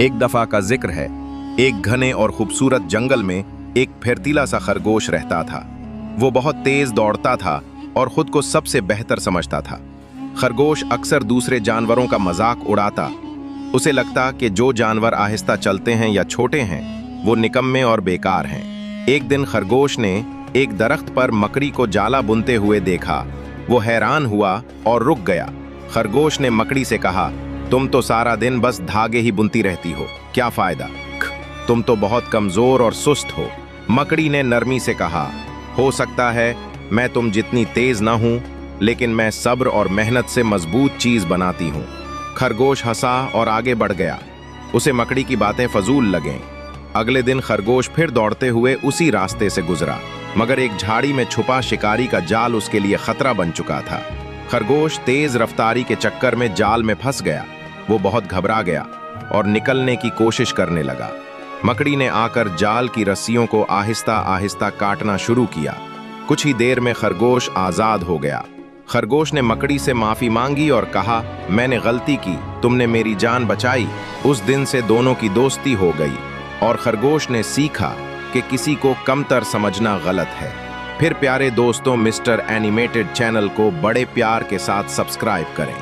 एक दफा का जिक्र है। एक घने और खूबसूरत जंगल में एक फुर्तीला सा खरगोश रहता था। वो बहुत तेज दौड़ता था और खुद को सबसे बेहतर समझता था। खरगोश अक्सर दूसरे जानवरों का मजाक उड़ाता। उसे लगता कि जो जानवर आहिस्ता चलते हैं या छोटे हैं वो निकम्मे और बेकार हैं। एक दिन खरगोश ने एक दरख्त पर मकड़ी को जाला बुनते हुए देखा। वो हैरान हुआ और रुक गया। खरगोश ने मकड़ी से कहा, तुम तो सारा दिन बस धागे ही बुनती रहती हो, क्या फायदा? तुम तो बहुत कमजोर और सुस्त हो। मकड़ी ने नरमी से कहा, हो सकता है मैं तुम जितनी तेज ना हूं, लेकिन मैं सब्र और मेहनत से मजबूत चीज बनाती हूं। खरगोश हंसा और आगे बढ़ गया। उसे मकड़ी की बातें फजूल लगें। अगले दिन खरगोश फिर दौड़ते हुए उसी रास्ते से गुजरा, मगर एक झाड़ी में छुपा शिकारी का जाल उसके लिए खतरा बन चुका था। खरगोश तेज रफ्तारी के चक्कर में जाल में फंस गया। वो बहुत घबरा गया और निकलने की कोशिश करने लगा। मकड़ी ने आकर जाल की रस्सियों को आहिस्ता आहिस्ता काटना शुरू किया। कुछ ही देर में खरगोश आजाद हो गया। खरगोश ने मकड़ी से माफी मांगी और कहा, मैंने गलती की, तुमने मेरी जान बचाई। उस दिन से दोनों की दोस्ती हो गई और खरगोश ने सीखा कि किसी को कमतर समझना गलत है। फिर प्यारे दोस्तों, मिस्टर एनिमेटेड चैनल को बड़े प्यार के साथ सब्सक्राइब करें।